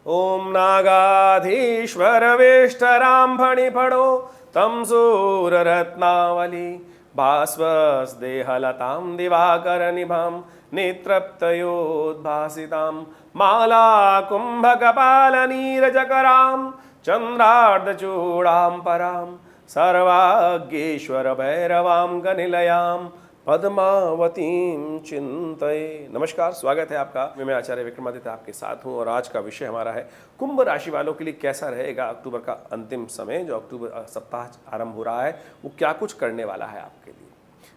ओम नागाधीश्वर विष्टराम फणिफणो तम सूररत्नावली भास्वस्देहलतां दिवाकर निभां नेत्रप्तयोद्भासितां माला कुम्भकपालनीरजकरां चन्द्रार्धचूडां परां सर्वाज्ञेश्वर भैरवां गनिलयां पद्मावतीं चिंतये। नमस्कार, स्वागत है आपका। मैं आचार्य विक्रमादित्य आपके साथ हूं और आज का विषय हमारा है कुंभ राशि वालों के लिए कैसा रहेगा अक्टूबर का अंतिम समय। जो अक्टूबर सप्ताह आरंभ हो रहा है वो क्या कुछ करने वाला है आपके लिए।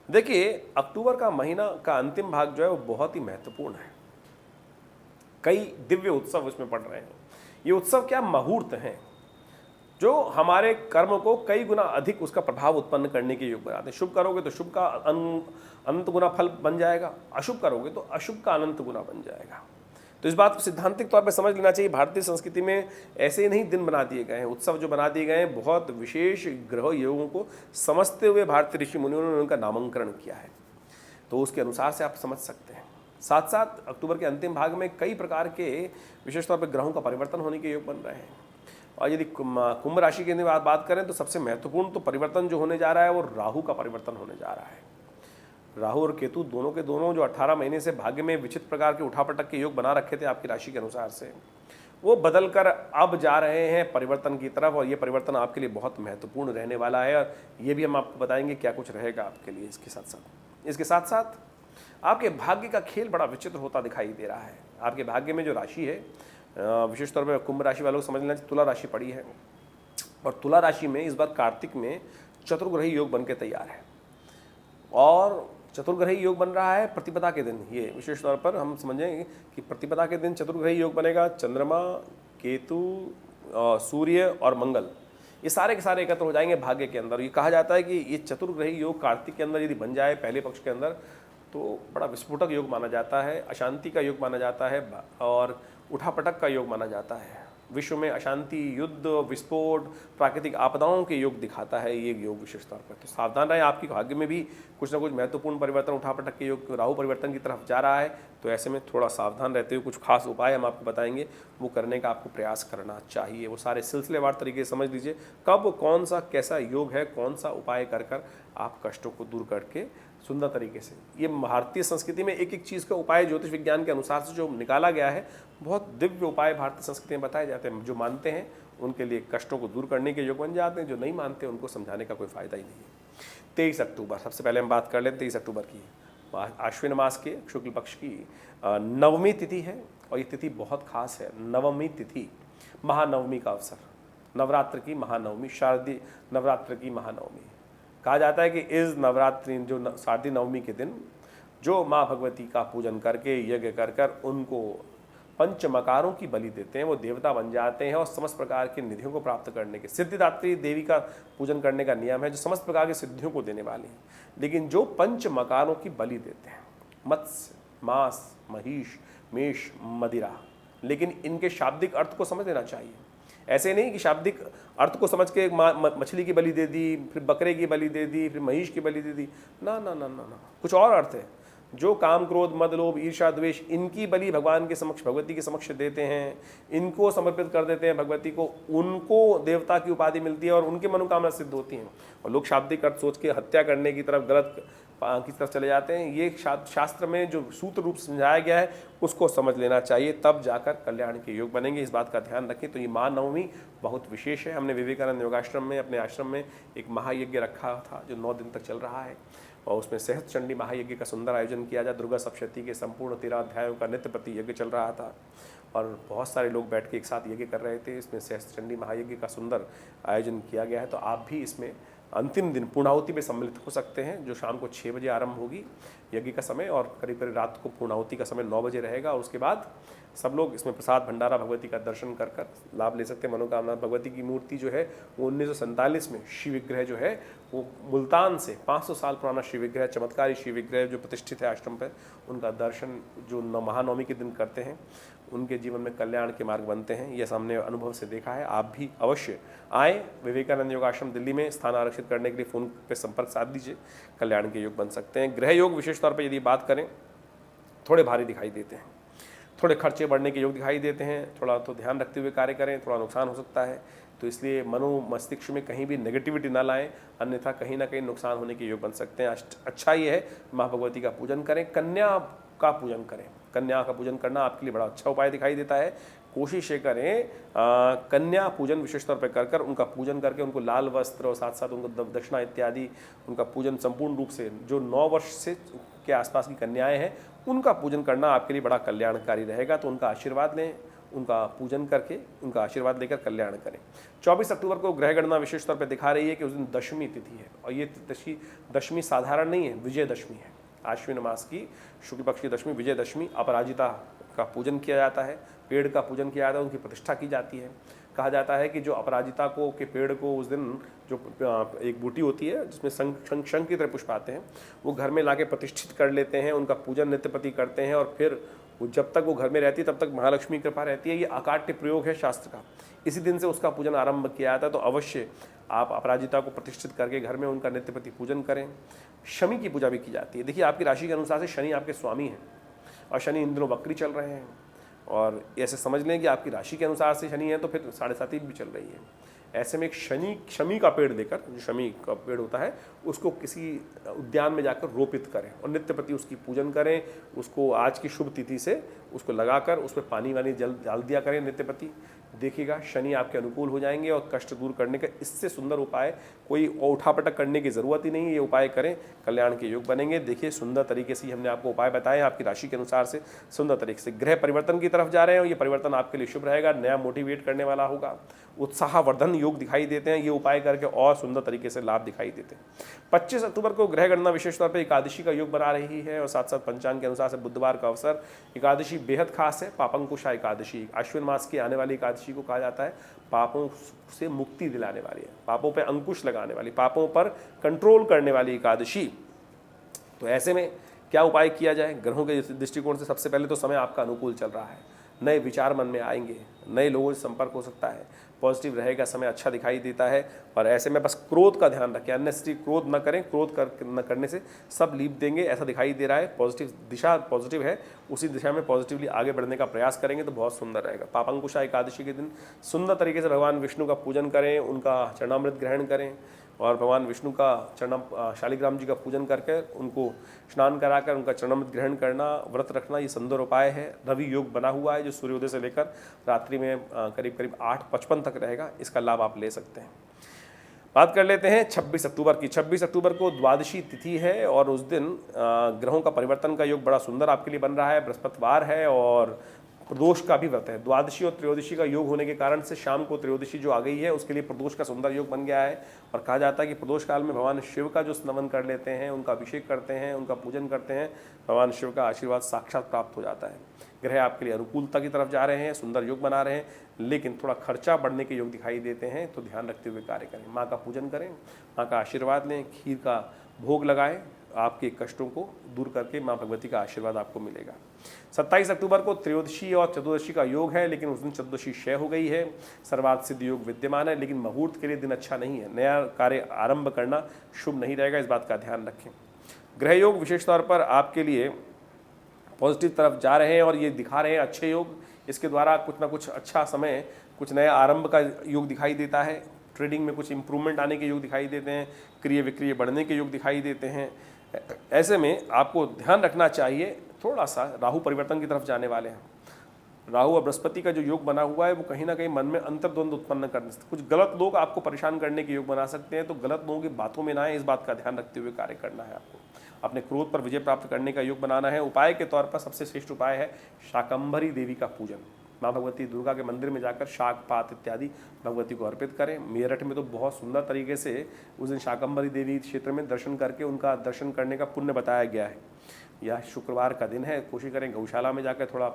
देखिए, अक्टूबर का महीना का अंतिम भाग जो है वो बहुत ही महत्वपूर्ण है। कई दिव्य उत्सव उसमें पड़ रहे हैं। ये उत्सव क्या मुहूर्त हैं जो हमारे कर्म को कई गुना अधिक उसका प्रभाव उत्पन्न करने के योग बनाते हैं। शुभ करोगे तो शुभ का अनंत गुना फल बन जाएगा, अशुभ करोगे तो अशुभ का अनंत गुना बन जाएगा। तो इस बात को सिद्धांतिक तौर पर समझ लेना चाहिए। भारतीय संस्कृति में ऐसे ही नहीं दिन बना दिए गए हैं, उत्सव जो बना दिए गए हैं बहुत विशेष ग्रह योगों को समझते हुए भारतीय ऋषि मुनियों ने उनका नामांकन किया है। तो उसके अनुसार से आप समझ सकते हैं। साथ साथ अक्टूबर के अंतिम भाग में कई प्रकार के विशेष तौर पर ग्रहों का परिवर्तन होने के योग बन रहे हैं। और यदि कुंभ राशि की बात करें तो सबसे महत्वपूर्ण तो परिवर्तन जो होने जा रहा है वो राहु का परिवर्तन होने जा रहा है। राहु और केतु दोनों के दोनों जो 18 महीने से भाग्य में विचित्र प्रकार के उठापटक के योग बना रखे थे आपकी राशि के अनुसार से, वो बदल कर अब जा रहे हैं परिवर्तन की तरफ। और ये परिवर्तन आपके लिए बहुत महत्वपूर्ण रहने वाला है और ये भी हम आपको बताएंगे क्या कुछ रहेगा आपके लिए। इसके साथ साथ आपके भाग्य का खेल बड़ा विचित्र होता दिखाई दे रहा है। आपके भाग्य में जो राशि है, विशेष तौर पर कुंभ राशि वालों को समझ लेना चाहिए, तुला राशि पड़ी है। और तुला राशि में इस बार कार्तिक में चतुर्ग्रही योग बन के तैयार है। और चतुर्ग्रही योग बन रहा है प्रतिपदा के दिन। ये विशेष तौर पर हम समझेंगे कि प्रतिपदा के दिन चतुर्ग्रही योग बनेगा। चंद्रमा, केतु, सूर्य और मंगल, ये सारे के सारे एकत्र हो जाएंगे भाग्य के अंदर। ये कहा जाता है कि ये चतुर्ग्रही योग कार्तिक के अंदर यदि बन जाए पहले पक्ष के अंदर तो बड़ा विस्फोटक योग माना जाता है, अशांति का योग माना जाता है और उठापटक का योग माना जाता है। विश्व में अशांति, युद्ध, विस्फोट, प्राकृतिक आपदाओं के योग दिखाता है ये योग विशेष तौर पर। तो सावधान रहें, आपकी भाग्य में भी कुछ ना कुछ महत्वपूर्ण परिवर्तन, उठापटक के योग, राहु परिवर्तन की तरफ जा रहा है। तो ऐसे में थोड़ा सावधान रहते हुए कुछ खास उपाय हम आपको बताएंगे, वो करने का आपको प्रयास करना चाहिए। वो सारे सिलसिलेवार तरीके से समझ लीजिए कब कौन सा कैसा योग है, कौन सा उपाय कर कर आप कष्टों को दूर करके सुंदर तरीके से। ये भारतीय संस्कृति में एक एक चीज़ का उपाय ज्योतिष विज्ञान के अनुसार से जो निकाला गया है, बहुत दिव्य उपाय भारतीय संस्कृति में बताए जाते हैं। जो मानते हैं उनके लिए कष्टों को दूर करने के योग बन जाते हैं, जो नहीं मानते उनको समझाने का कोई फायदा ही नहीं है। 23 अक्टूबर सबसे पहले हम बात कर लें 23 अक्टूबर की। आश्विन मास के शुक्ल पक्ष की नवमी तिथि है और ये तिथि बहुत खास है। नवमी तिथि, महानवमी का अवसर, नवरात्र की महानवमी, शारदीय नवरात्र की महानवमी। कहा जाता है कि इस नवरात्रि जो शारदीय नवमी के दिन जो माँ भगवती का पूजन करके यज्ञ कर कर उनको पंचमकारों की बलि देते हैं वो देवता बन जाते हैं और समस्त प्रकार की निधियों को प्राप्त करने के, सिद्धिदात्री देवी का पूजन करने का नियम है जो समस्त प्रकार की सिद्धियों को देने वाली है। लेकिन जो पंचमकारों की बलि देते हैं, मत्स्य, मांस, महिष, मेष, मदिरा, लेकिन इनके शाब्दिक अर्थ को समझ लेना चाहिए। ऐसे नहीं कि शाब्दिक अर्थ को समझ के मछली की बलि दे दी, फिर बकरे की बलि दे दी, फिर महिष की बलि दे दी। ना ना ना ना ना, कुछ और अर्थ है। जो काम, क्रोध, मद, लोभ, ईर्ष्या, द्वेष, इनकी बलि भगवान के समक्ष, भगवती के समक्ष देते हैं, इनको समर्पित कर देते हैं भगवती को, उनको देवता की उपाधि मिलती है और उनकी मनोकामना सिद्ध होती हैं। और लोग शाब्दिक अर्थ सोच के हत्या करने की तरफ, गलत की तरफ चले जाते हैं। ये शास्त्र में जो सूत्र रूप समझाया गया है उसको समझ लेना चाहिए, तब जाकर कल्याण के योग बनेंगे। इस बात का ध्यान रखें। तो ये महानवमी बहुत विशेष है। हमने विवेकानंद योगाश्रम में, अपने आश्रम में एक महायज्ञ रखा था जो 9 दिन तक चल रहा है और उसमें सहस्त्र चंडी महायज्ञ का सुंदर आयोजन किया जाए। दुर्गा सप्तशती के संपूर्ण 13 अध्यायों का नित्य प्रति यज्ञ चल रहा था और बहुत सारे लोग बैठ के एक साथ यज्ञ कर रहे थे। इसमें सहस्त्र चंडी महायज्ञ का सुंदर आयोजन किया गया है। तो आप भी इसमें अंतिम दिन पूर्णाहुति में सम्मिलित हो सकते हैं, जो शाम को 6 बजे आरंभ होगी यज्ञ का समय और करीब करीब रात को पूर्णाहुति का समय 9 बजे रहेगा। और उसके बाद सब लोग इसमें प्रसाद भंडारा भगवती का दर्शन कर कर लाभ ले सकते हैं। मनोकामना, भगवती की मूर्ति जो है वो 1947 में शिव विग्रह जो है वो मुल्तान से 500 साल पुराना शिव विग्रह, चमत्कारी शिव विग्रह जो प्रतिष्ठित है आश्रम पर, उनका दर्शन जो महानवमी के दिन करते हैं उनके जीवन में कल्याण के मार्ग बनते हैं। यह हमने अनुभव से देखा है। आप भी अवश्य आए। विवेकानंद योगाश्रम दिल्ली में स्थान आरक्षित करने के लिए फ़ोन पे संपर्क साध दीजिए, कल्याण के योग बन सकते हैं। ग्रह योग विशेष तौर पर यदि बात करें थोड़े भारी दिखाई देते हैं। थोड़े खर्चे बढ़ने के योग दिखाई देते हैं, थोड़ा तो ध्यान रखते हुए कार्य करें, थोड़ा नुकसान हो सकता है, तो इसलिए मनो मस्तिष्क में कहीं भी नेगेटिविटी ना लाएं, अन्यथा कहीं ना कहीं नुकसान होने के योग बन सकते हैं। अच्छा ये है माँ भगवती का पूजन करें, कन्या का पूजन करें। कन्या का पूजन करना आपके लिए बड़ा अच्छा उपाय दिखाई देता है। कोशिश ये करें कन्या पूजन विशेष तौर पर कर कर उनका पूजन करके उनको लाल वस्त्र और साथ साथ उनको दक्षिणा इत्यादि उनका पूजन संपूर्ण रूप से, जो 9 वर्ष से के आसपास की कन्याएं हैं उनका पूजन करना आपके लिए बड़ा कल्याणकारी रहेगा। तो उनका आशीर्वाद लें, उनका पूजन करके उनका आशीर्वाद लेकर कल्याण करें। 24 अक्टूबर को ग्रह गणना विशेष तौर पर दिखा रही है कि उस दिन दशमी तिथि है, और ये दशमी साधारण नहीं है, विजयदशमी है। आश्विन मास की शुक्ल पक्ष की दशमी विजयदशमी, अपराजिता का पूजन किया जाता है, पेड़ का पूजन किया जाता है, उनकी प्रतिष्ठा की जाती है। कहा जाता है कि जो अपराजिता को के पेड़ को उस दिन जो एक बूटी होती है जिसमें शंख की तरह पुष्प आते हैं, वो घर में लाके प्रतिष्ठित कर लेते हैं, उनका पूजन नित्यपति करते हैं, और फिर जब तक वो घर में रहती है तब तक महालक्ष्मी की कृपा रहती है। ये अकाट्य प्रयोग है शास्त्र का, इसी दिन से उसका पूजन आरंभ किया जाता है। तो अवश्य आप अपराजिता को प्रतिष्ठित करके घर में उनका नित्यपति पूजन करें। शनि की पूजा भी की जाती है। देखिए, आपकी राशि के अनुसार से शनि आपके स्वामी हैं, और शनि इन दिनों वक्री चल रहे हैं, और ऐसे समझ लें कि आपकी राशि के अनुसार से शनि है तो फिर 7.5 भी चल रही है। ऐसे में एक शमी का पेड़ लेकर, जो शमी का पेड़ होता है, उसको किसी उद्यान में जाकर रोपित करें और नित्यप्रति उसकी पूजन करें। उसको आज की शुभ तिथि से उसको लगाकर उस पर पानी वानी जल डाल दिया करें नित्यप्रति। देखिएगा शनि आपके अनुकूल हो जाएंगे, और कष्ट दूर करने का इससे सुंदर उपाय कोई उठापटक करने की ज़रूरत ही नहीं है। ये उपाय करें, कल्याण के योग बनेंगे। देखिए, सुंदर तरीके से हमने आपको उपाय बताए, आपकी राशि के अनुसार से सुंदर तरीके से। ग्रह परिवर्तन की तरफ जा रहे हैं, और ये परिवर्तन आपके लिए शुभ रहेगा, नया मोटिवेट करने वाला होगा, उत्साहवर्धन योग दिखाई देते हैं। ये उपाय करके और सुंदर तरीके से लाभ दिखाई देते हैं। 25 अक्टूबर को ग्रह गणना विशेष तौर पर एकादशी का योग बना रही है, और साथ साथ पंचांग के अनुसार से बुधवार का अवसर। एकादशी बेहद खास है, पापंकुशा एकादशी, आश्विन मास की आने वाली एकादशी को कहा जाता है पापों से मुक्ति दिलाने वाली है, पापों पर अंकुश लगाने वाली, पापों पर कंट्रोल करने वाली एकादशी। तो ऐसे में क्या उपाय किया जाए? ग्रहों के दृष्टिकोण से सबसे पहले तो समय आपका अनुकूल चल रहा है, नए विचार मन में आएंगे, नए लोगों से संपर्क हो सकता है, पॉजिटिव रहेगा, समय अच्छा दिखाई देता है। और ऐसे में बस क्रोध का ध्यान रखें, अननेसेसरी क्रोध न करें, क्रोध न करने से सब लीप देंगे ऐसा दिखाई दे रहा है। पॉजिटिव दिशा पॉजिटिव है, उसी दिशा में पॉजिटिवली आगे बढ़ने का प्रयास करेंगे तो बहुत सुंदर रहेगा। पापंकुशा एकादशी के दिन सुंदर तरीके से भगवान विष्णु का पूजन करें, उनका चरणामृत ग्रहण करें, और भगवान विष्णु का शालिग्राम जी का पूजन करके उनको स्नान कराकर उनका चरणामृत ग्रहण करना, व्रत रखना, ये सुंदर उपाय है। रवि योग बना हुआ है जो सूर्योदय से लेकर रात्रि में करीब करीब 8:55 तक रहेगा, इसका लाभ आप ले सकते हैं। बात कर लेते हैं 26 अक्टूबर की। 26 अक्टूबर को द्वादशी तिथि है, और उस दिन ग्रहों का परिवर्तन का योग बड़ा सुंदर आपके लिए बन रहा है। बृहस्पतिवार है और प्रदोष का भी व्रत है। द्वादशी और त्रयोदशी का योग होने के कारण से शाम को त्रयोदशी जो आ गई है उसके लिए प्रदोष का सुंदर योग बन गया है। और कहा जाता है कि प्रदोष काल में भगवान शिव का जो स्मरण कर लेते हैं, उनका अभिषेक करते हैं, उनका पूजन करते हैं, भगवान शिव का आशीर्वाद साक्षात प्राप्त हो जाता है। ग्रह आपके लिए अनुकूलता की तरफ जा रहे हैं, सुंदर योग बना रहे हैं, लेकिन थोड़ा खर्चा बढ़ने के योग दिखाई देते हैं, तो ध्यान रखते हुए कार्य करें। माँ का पूजन करें, माँ का आशीर्वाद लें, खीर का भोग लगाएं, आपके कष्टों को दूर करके माँ भगवती का आशीर्वाद आपको मिलेगा। 27 अक्टूबर को त्रयोदशी और चतुर्दशी का योग है, लेकिन उस दिन चतुर्दशी क्षय हो गई है। सर्वार्थ सिद्ध योग विद्यमान है, लेकिन मुहूर्त के लिए दिन अच्छा नहीं है, नया कार्य आरंभ करना शुभ नहीं रहेगा, इस बात का ध्यान रखें। ग्रह योग विशेष तौर पर आपके लिए पॉजिटिव तरफ जा रहे हैं, और ये दिखा रहे हैं अच्छे योग, इसके द्वारा कुछ ना कुछ अच्छा समय, कुछ नया आरंभ का योग दिखाई देता है। ट्रेडिंग में कुछ इंप्रूवमेंट आने के योग दिखाई देते हैं, क्रिय विक्रिय बढ़ने के योग दिखाई देते हैं। ऐसे में आपको ध्यान रखना चाहिए, थोड़ा सा राहु परिवर्तन की तरफ जाने वाले हैं। राहु और बृहस्पति का जो योग बना हुआ है वो कहीं ना कहीं मन में अंतर्द्वंद उत्पन्न करने से, कुछ गलत लोग आपको परेशान करने के योग बना सकते हैं, तो गलत लोगों की बातों में ना आए, इस बात का ध्यान रखते हुए कार्य करना है। आपको अपने क्रोध पर विजय प्राप्त करने का योग बनाना है। उपाय के तौर पर सबसे श्रेष्ठ उपाय है शाकंभरी देवी का पूजन। माँ भगवती दुर्गा के मंदिर में जाकर शाक पात इत्यादि भगवती को अर्पित करें। मेरठ में तो बहुत सुंदर तरीके से उस दिन शाकंभरी देवी क्षेत्र में दर्शन करके उनका दर्शन करने का पुण्य बताया गया है। यह शुक्रवार का दिन है, कोशिश करें गौशाला में जाकर थोड़ा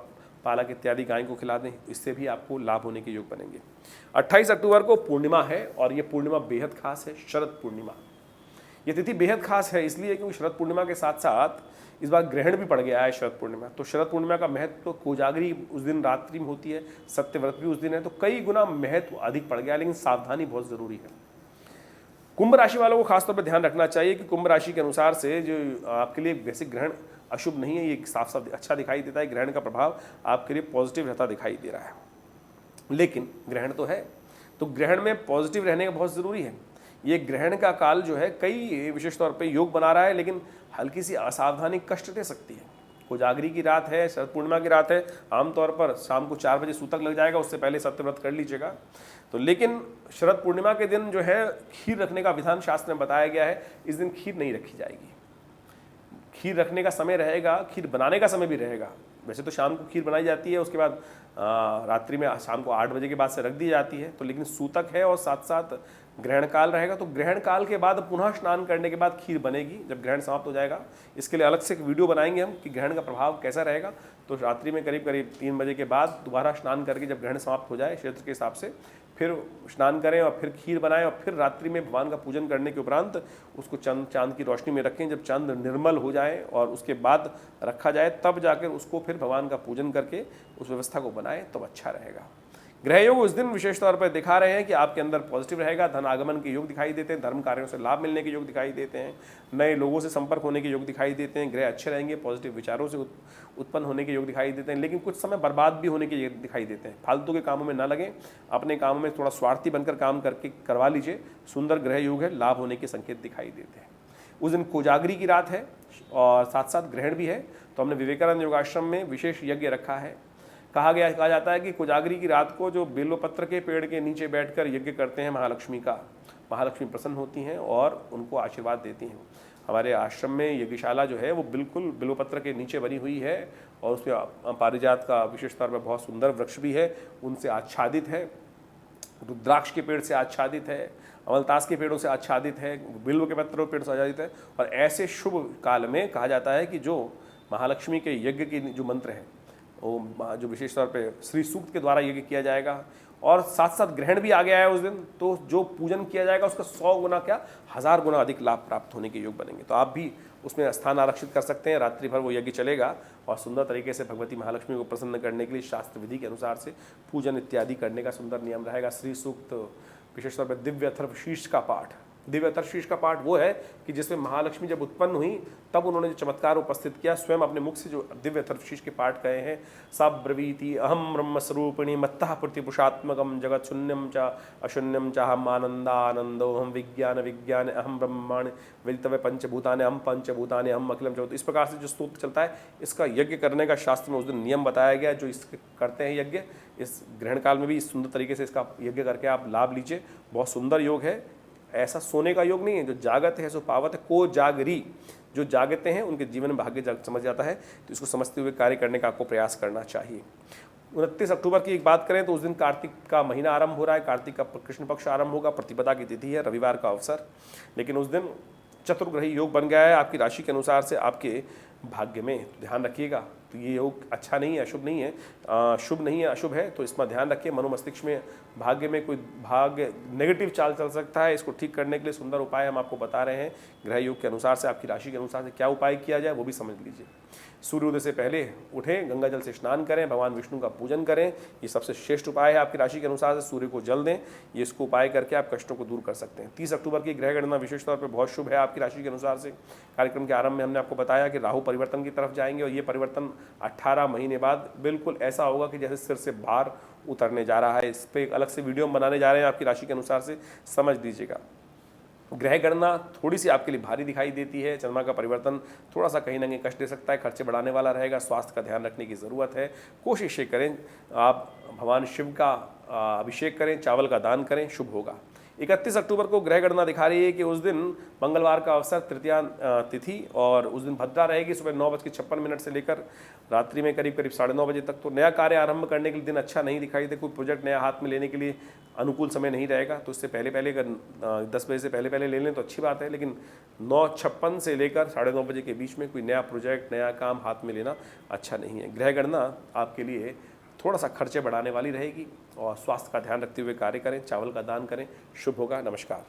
पालक इत्यादि गाय को खिला दें, इससे भी आपको लाभ होने के योग बनेंगे। 28 अक्टूबर को पूर्णिमा है, और ये पूर्णिमा बेहद खास है, शरद पूर्णिमा। ये तिथि बेहद खास है इसलिए क्योंकि शरद पूर्णिमा के साथ साथ इस बार ग्रहण भी पड़ गया है शरद पूर्णिमा। तो शरद पूर्णिमा का महत्व तो कोजागरी उस दिन रात्रि में होती है, सत्यव्रत भी उस दिन है, तो कई गुना महत्व अधिक पड़ गया, लेकिन सावधानी बहुत जरूरी है। कुंभ राशि वालों को खासतौर पर ध्यान रखना चाहिए कि कुंभ राशि के अनुसार से जो आपके लिए बेसिक ग्रहण अशुभ नहीं है, ये साफ साफ अच्छा दिखाई देता है। ग्रहण का प्रभाव आपके लिए पॉजिटिव रहता दिखाई दे रहा है। लेकिन ग्रहण तो है, तो ग्रहण में पॉजिटिव रहने का बहुत ज़रूरी है। ये ग्रहण का काल जो है कई विशेष तौर पे योग बना रहा है, लेकिन हल्की सी असावधानी कष्ट दे सकती है। कोजागरी की रात है, शरद पूर्णिमा की रात है, आमतौर पर शाम को 4 बजे सूतक लग जाएगा, उससे पहले सत्यव्रत कर लीजिएगा। तो लेकिन शरद पूर्णिमा के दिन जो है खीर रखने का विधान शास्त्र में बताया गया है, इस दिन खीर नहीं रखी जाएगी। खीर रखने का समय रहेगा, खीर बनाने का समय भी रहेगा। वैसे तो शाम को खीर बनाई जाती है, उसके बाद रात्रि में शाम को 8 बजे के बाद से रख दी जाती है, तो लेकिन सूतक है और साथ साथ ग्रहण काल रहेगा, तो ग्रहण काल के बाद पुनः स्नान करने के बाद खीर बनेगी जब ग्रहण समाप्त हो जाएगा। इसके लिए अलग से एक वीडियो बनाएंगे हम कि ग्रहण का प्रभाव कैसा रहेगा। तो रात्रि में करीब करीब 3 बजे के बाद दोबारा स्नान करके जब ग्रहण समाप्त हो जाए क्षेत्र के हिसाब से फिर स्नान करें और फिर खीर बनाएं और फिर रात्रि में भगवान का पूजन करने के उपरांत उसको चांद की रोशनी में रखें। जब चांद निर्मल हो जाए और उसके बाद रखा जाए तब जाकर उसको फिर भगवान का पूजन करके उस व्यवस्था को बनाएं, तब अच्छा रहेगा। ग्रह योग उस दिन विशेष तौर पर दिखा रहे हैं कि आपके अंदर पॉजिटिव रहेगा, धन आगमन के योग दिखाई देते हैं, धर्म कार्यों से लाभ मिलने के योग दिखाई देते हैं, नए लोगों से संपर्क होने के योग दिखाई देते हैं, ग्रह अच्छे रहेंगे, पॉजिटिव विचारों से उत्पन्न होने के योग दिखाई देते हैं। लेकिन कुछ समय बर्बाद भी होने के योग दिखाई देते हैं। फालतू के कामों में ना लगें, अपने कामों में थोड़ा स्वार्थी बनकर काम करके करवा लीजिए। सुंदर ग्रह योग है, लाभ होने के संकेत दिखाई देते हैं। उस दिन कोजागरी की रात है और साथ साथ ग्रहण भी है, तो हमने विवेकानंद योगाश्रम में विशेष यज्ञ रखा है। कहा जाता है कि कोजागरी की रात को जो बेलोपत्र के पेड़ के नीचे बैठकर यज्ञ करते हैं महालक्ष्मी का, महालक्ष्मी प्रसन्न होती हैं और उनको आशीर्वाद देती हैं। हमारे आश्रम में यज्ञशाला जो है वो बिल्कुल बेलोपत्र के नीचे बनी हुई है और उसमें पारिजात का विशेष तौर पर बहुत सुंदर वृक्ष भी है, उनसे आच्छादित है, रुद्राक्ष के पेड़ से आच्छादित है, अमलतास के पेड़ों से आच्छादित है, बिल्व के पत्रों पेड़ से आच्छादित है। और ऐसे शुभ काल में कहा जाता है कि जो महालक्ष्मी के यज्ञ की जो मंत्र है वो जो विशेष तौर पे श्री सूक्त के द्वारा यज्ञ किया जाएगा और साथ साथ ग्रहण भी आ गया है उस दिन, तो जो पूजन किया जाएगा उसका 100 गुना क्या 1000 गुना अधिक लाभ प्राप्त होने के योग बनेंगे। तो आप भी उसमें स्थान आरक्षित कर सकते हैं। रात्रि भर वो यज्ञ चलेगा और सुंदर तरीके से भगवती महालक्ष्मी को प्रसन्न करने के लिए शास्त्र विधि के अनुसार से पूजन इत्यादि करने का सुंदर नियम रहेगा। श्री सूक्त, विशेष तौर पर दिव्य अथर्वशीर्ष का पाठ, दिव्य अथर्वशीर्ष का पाठ वो है कि जिसमें महालक्ष्मी जब उत्पन्न हुई तब उन्होंने जो चमत्कार उपस्थित किया, स्वयं अपने मुख से जो दिव्य अथर्वशीर्ष के पाठ कहे हैं, सा ब्रवीति अहम ब्रह्मस्वरूपिणी मत्तः प्रतिपुषात्मकम जगत शून्यम च अशून्यम च हम आनंदानंदो हम विज्ञान विज्ञान अहम ब्रह्मांड वेदितव्य पंचभूतानि हम पंचभूतानि हम अखिलम जगत। इस प्रकार से जो स्तोत्र चलता है इसका यज्ञ करने का शास्त्र में उस दिन नियम बताया गया। जो इसके करते हैं यज्ञ, इस ग्रहण काल में भी इस सुंदर तरीके से इसका यज्ञ करके आप लाभ लीजिए। बहुत सुंदर योग है, ऐसा सोने का योग नहीं है। जो जागत है सो पावत है, को जागरी, जो जागते हैं उनके जीवन में भाग्य समझ जाता है। तो इसको समझते हुए कार्य करने का आपको प्रयास करना चाहिए। 29 अक्टूबर की एक बात करें तो उस दिन कार्तिक का महीना आरंभ हो रहा है, कार्तिक का कृष्ण पक्ष आरंभ होगा, प्रतिपदा की तिथि है, रविवार का अवसर। लेकिन उस दिन चतुर्ग्रही योग बन गया है आपकी राशि के अनुसार से आपके भाग्य में, ध्यान रखिएगा। तो ये योग अच्छा नहीं है, अशुभ नहीं है, शुभ नहीं है, अशुभ है, तो इसमें ध्यान रखिए। मनोमस्तिष्क में भाग्य में कोई भाग्य नेगेटिव चाल चल सकता है, इसको ठीक करने के लिए सुंदर उपाय हम आपको बता रहे हैं। ग्रह योग के अनुसार से आपकी राशि के अनुसार से क्या उपाय किया जाए वो भी समझ लीजिए। सूर्योदय से पहले उठें, गंगा जल से स्नान करें, भगवान विष्णु का पूजन करें, ये सबसे श्रेष्ठ उपाय है आपकी राशि के अनुसार से। सूर्य को जल दें, ये इसको उपाय करके आप कष्टों को दूर कर सकते हैं। 30 अक्टूबर की ग्रह गणना विशेष तौर पर बहुत शुभ है आपकी राशि के अनुसार से। कार्यक्रम के आरंभ में हमने आपको बताया कि राहु परिवर्तन की तरफ जाएंगे और ये परिवर्तन 18 महीने बाद बिल्कुल ऐसा होगा कि जैसे सिर से भार उतरने जा रहा है। इस पर एक अलग से वीडियो हम बनाने जा रहे हैं आपकी राशि के अनुसार से, समझ लीजिएगा। ग्रह गणना थोड़ी सी आपके लिए भारी दिखाई देती है। चंद्रमा का परिवर्तन थोड़ा सा कहीं ना कहीं कष्ट दे सकता है, खर्चे बढ़ाने वाला रहेगा, स्वास्थ्य का ध्यान रखने की ज़रूरत है। कोशिश ये करें आप भगवान शिव का अभिषेक करें, चावल का दान करें, शुभ होगा। 31 अक्टूबर को ग्रह गणना दिखा रही है कि उस दिन मंगलवार का अवसर, तृतीया तिथि, और उस दिन भद्रा रहेगी। सुबह 9:56 से लेकर रात्रि में करीब 9:30 बजे तक। तो नया कार्य आरंभ करने के लिए दिन अच्छा नहीं दिखाई दे, कोई प्रोजेक्ट नया हाथ में लेने के लिए अनुकूल समय नहीं रहेगा। तो इससे पहले अगर 10 बजे से पहले ले लें तो अच्छी बात है, लेकिन 9:56 से लेकर 9:30 बजे के बीच में कोई नया प्रोजेक्ट, नया काम हाथ में लेना अच्छा नहीं है। ग्रह गणना आपके लिए थोड़ा सा खर्चे बढ़ाने वाली रहेगी और स्वास्थ्य का ध्यान रखते हुए कार्य करें, चावल का दान करें, शुभ होगा। नमस्कार।